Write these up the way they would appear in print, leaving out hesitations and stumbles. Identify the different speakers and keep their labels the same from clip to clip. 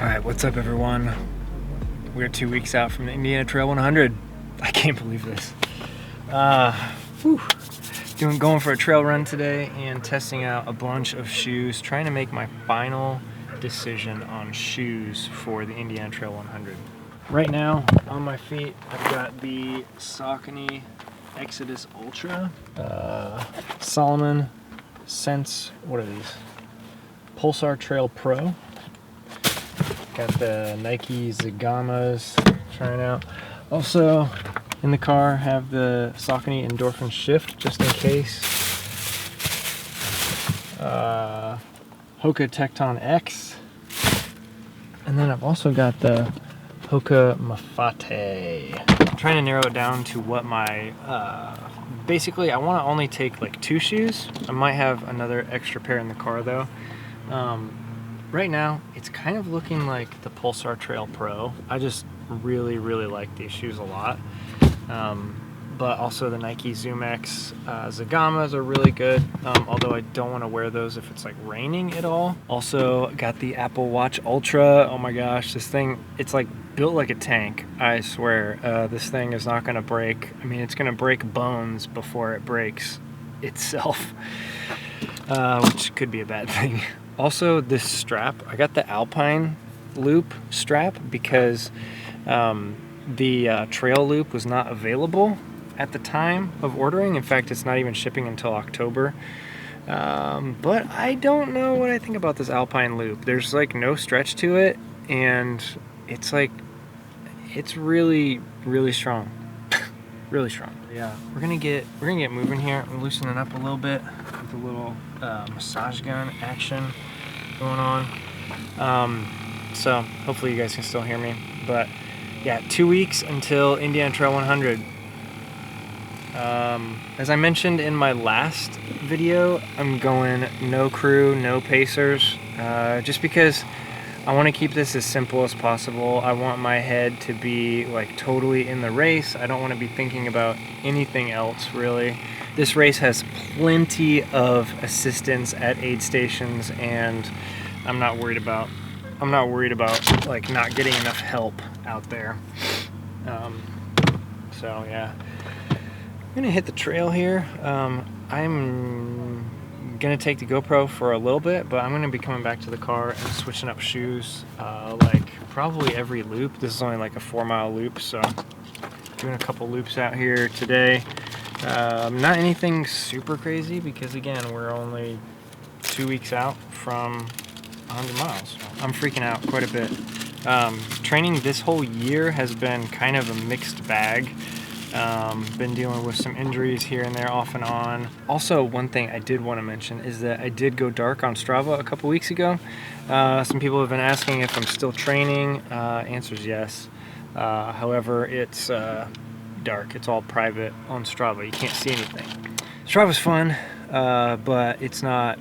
Speaker 1: Alright, what's up everyone? We're 2 weeks out from the Indiana Trail 100. I can't believe this. Going for a trail run today and testing out a bunch of shoes, trying to make my final decision on shoes for the Indiana Trail 100. Right now, on my feet, I've got the Saucony Xodus Ultra, Salomon Sense, what are these? Pulsar Trail Pro. Got the Nike Zegamas, trying out. Also, in the car, have the Saucony Endorphin Shift, just in case. Hoka Tecton X. And then I've also got the Hoka Mafate. I'm trying to narrow it down to what my, basically I want to only take like 2 shoes. I might have another extra pair in the car though. Right now, it's kind of looking like the Pulsar Trail Pro. I just really like these shoes a lot. But also the Nike Zoom X Zegamas are really good, although I don't want to wear those if it's like raining at all. Also got the Apple Watch Ultra. Oh my gosh, this thing, it's like built like a tank, I swear. This thing is not going to break. I mean, it's going to break bones before it breaks itself, which could be a bad thing. Also, this strap, I got the Alpine loop strap because the trail loop was not available at the time of ordering. In fact, it's not even shipping until October. But I don't know what I think about this Alpine loop. There's like no stretch to it, and it's like, it's really strong. Really strong. Yeah, we're gonna get moving here. I'm loosening up a little bit with a little massage gun action going on. So hopefully you guys can still hear me. But yeah, 2 weeks until Indiana Trail 100. As I mentioned in my last video, I'm going no crew, no pacers, just because I want to keep this as simple as possible. I want my head to be like totally in the race. I don't want to be thinking about anything else really. This race has plenty of assistance at aid stations, and I'm not worried about like not getting enough help out there. So yeah, I'm gonna hit the trail here. I'm gonna take the GoPro for a little bit, but I'm gonna be coming back to the car and switching up shoes like probably every loop. This is only like a 4-mile loop, so doing a couple loops out here today. Not anything super crazy because again, we're only 2 weeks out from 100 miles. I'm freaking out quite a bit. Training this whole year has been kind of a mixed bag. Been dealing with some injuries here and there off and on. Also, one thing I did want to mention is that I did go dark on Strava a couple weeks ago. Some people have been asking if I'm still training. Answer is yes. However, it's dark. It's all private on Strava. You can't see anything. Strava's fun, but it's not,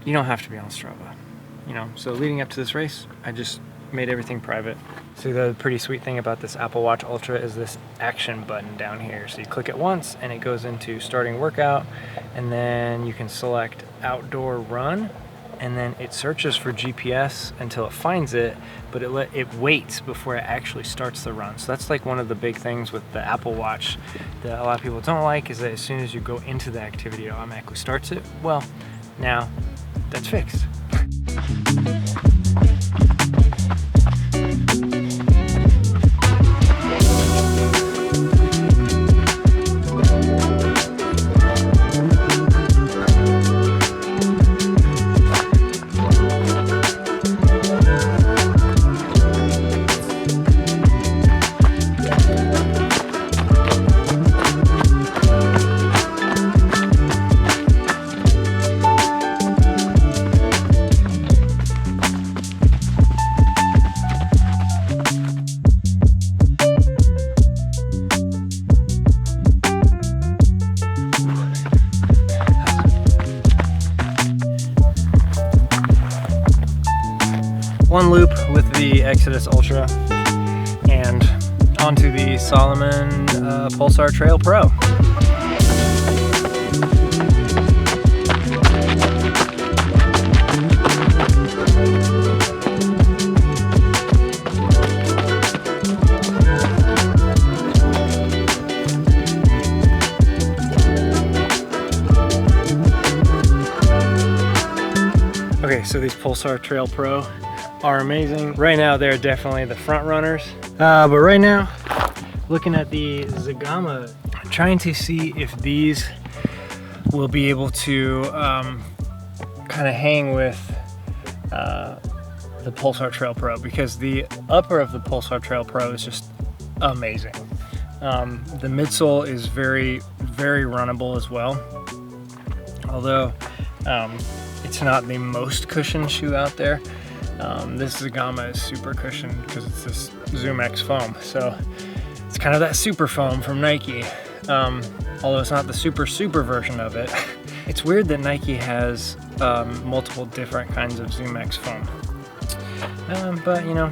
Speaker 1: you don't have to be on Strava, you know. So leading up to this race, I just made everything private. So the pretty sweet thing about this Apple Watch Ultra is this action button down here. So you click it once and it goes into starting workout, and then you can select outdoor run, and then it searches for GPS until it finds it, but it waits before it actually starts the run. So that's like one of the big things with the Apple Watch that a lot of people don't like, is that as soon as you go into the activity, it automatically starts it. Well, now that's fixed. One loop with the Xodus Ultra and onto the Salomon Pulsar Trail Pro. these Pulsar Trail Pro are amazing. Right now, they're definitely the front runners. But right now, looking at the Zegama, trying to see if these will be able to kind of hang with the Pulsar Trail Pro, because the upper of the Pulsar Trail Pro is just amazing. The midsole is very, very runnable as well. Although it's not the most cushioned shoe out there. This Zegama is super cushioned because it's this Zoom X foam. So it's kind of that super foam from Nike. Although it's not the super version of it. It's weird that Nike has multiple different kinds of Zoom X foam. But you know,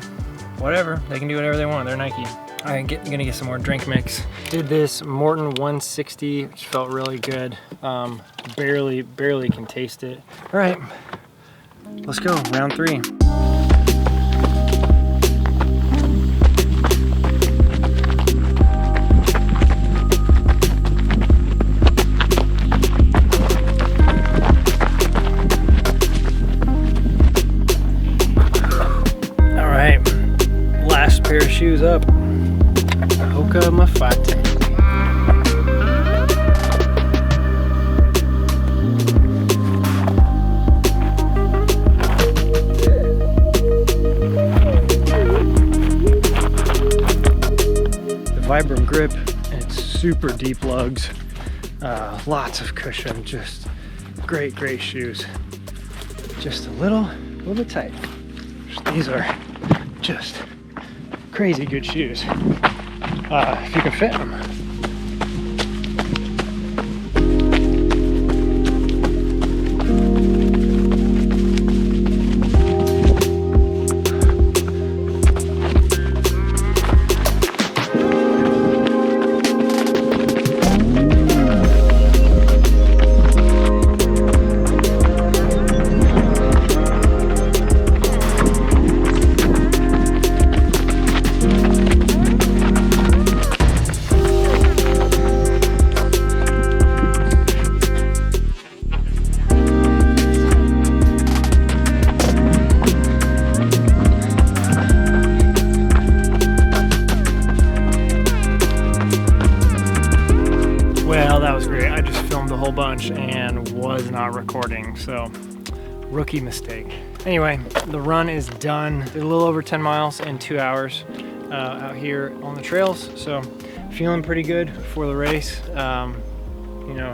Speaker 1: whatever, they can do whatever they want, they're Nike. I'm gonna get some more drink mix. Did this Morton 160, which felt really good. Barely can taste it. All right, let's go, round 3. All right, last pair of shoes up. Hoka Mafate. The Vibram grip, and it's super deep lugs. Lots of cushion, just great shoes. Just a little bit tight. These are just crazy good shoes. If you can fit them. Well, that was great. I just filmed a whole bunch and was not recording, so rookie mistake. Anyway, the run is done. Did a little over 10 miles in 2 hours out here on the trails, so feeling pretty good for the race. You know,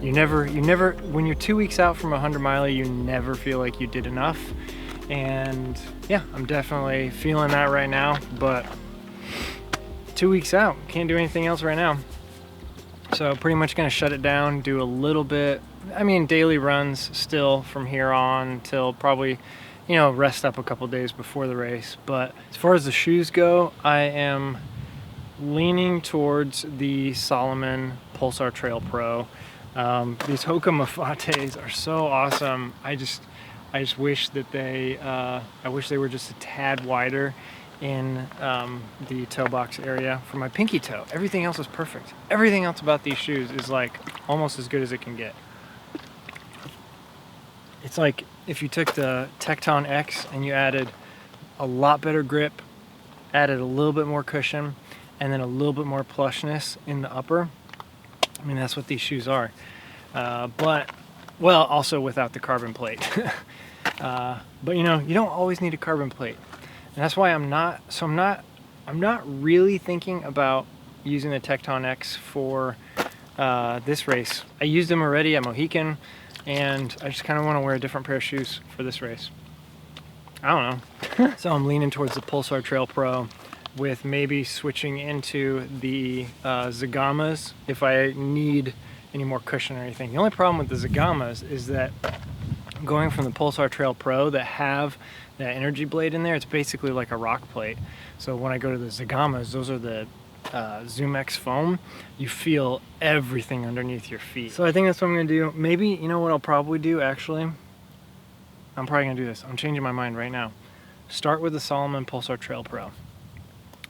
Speaker 1: you never, when you're 2 weeks out from a 100-miler, you never feel like you did enough. And yeah, I'm definitely feeling that right now, but 2 weeks out, can't do anything else right now. So pretty much gonna shut it down, do a little bit, I mean, daily runs still from here on till probably, you know, rest up a couple days before the race. But as far as the shoes go, I am leaning towards the Salomon Pulsar Trail Pro. These Hoka Mafates are so awesome. I just wish that I wish they were just a tad wider in the toe box area for my pinky toe. Everything else is perfect. Everything else about these shoes is like almost as good as it can get. It's like if you took the Tecton X and you added a lot better grip, added a little bit more cushion, and then a little bit more plushness in the upper. I mean, that's what these shoes are. But, well, also without the carbon plate. But you know, you don't always need a carbon plate. And that's why I'm not really thinking about using the Tecton X for this race. I used them already at Mohican, and I just kind of want to wear a different pair of shoes for this race. I don't know. So I'm leaning towards the Pulsar Trail Pro, with maybe switching into the Zegamas if I need any more cushion or anything. The only problem with the Zegamas is that going from the Pulsar Trail Pro that have that energy blade in there, it's basically like a rock plate. So when I go to the Zegamas, those are the Zoom X foam. You feel everything underneath your feet. So I think that's what I'm gonna do. Maybe, you know what I'll probably do actually? I'm probably gonna do this. I'm changing my mind right now. Start with the Salomon Pulsar Trail Pro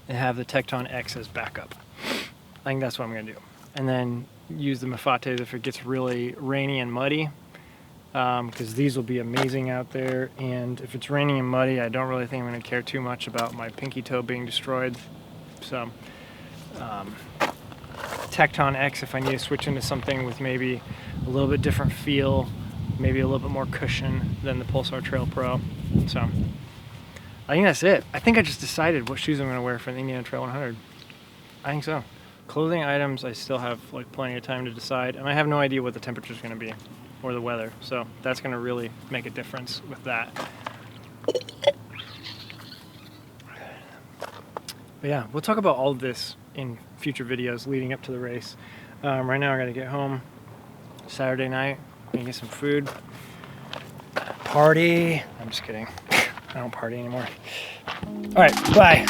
Speaker 1: and have the Tecton X as backup. I think that's what I'm gonna do. And then use the Mafate if it gets really rainy and muddy. because these will be amazing out there. And if it's raining and muddy, I don't really think I'm going to care too much about my pinky toe being destroyed. So Tecton X, if I need to switch into something with maybe a little bit different feel, maybe a little bit more cushion than the Pulsar Trail Pro. So I think that's it. I think I just decided what shoes I'm going to wear for the Indiana Trail 100. I think so. Clothing items, I still have like plenty of time to decide, and I have no idea what the temperature is going to be or the weather, so that's going to really make a difference with that. But yeah, we'll talk about all of this in future videos leading up to the race. Right now I got to get home. Saturday night, I'm gonna get some food. Party. I'm just kidding. I don't party anymore. All right, bye.